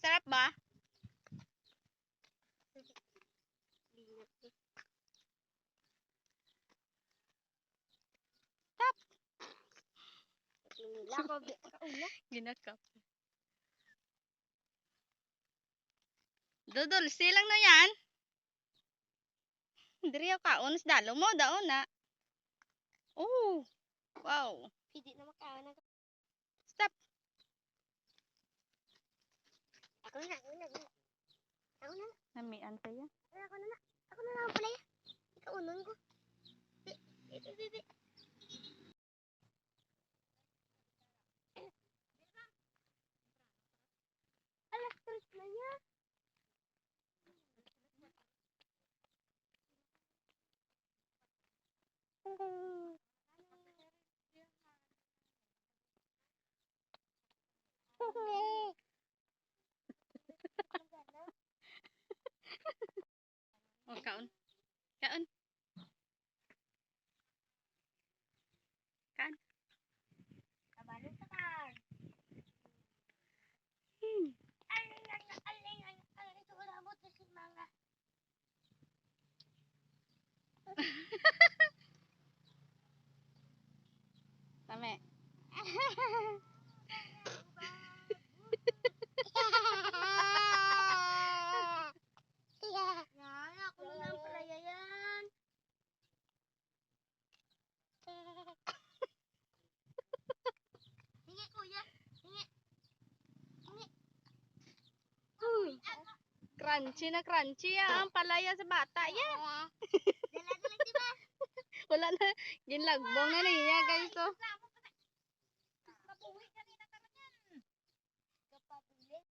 Masarap ba? Tap! Ginakap. Dudol, silang na yan. Diri ako kaon, dalo mo, daon na. Oh, wow. Hindi na makaon. Stop. Ako na. Nami ante ya. Ako na lang pala ya. Ikaw unon ko. Di. Alas, tres na niya. Oh, kaon. Kaon. Kaon. Kabalo sa kan. Aling. Ito wala mo sa mga. Tame. Ako na lang pala yan. Hingi kuya. Hingi. Crunchy ang palaya sa bata ya. Dala, di ba? Wala na, ginlagbong na niya guys. Oh.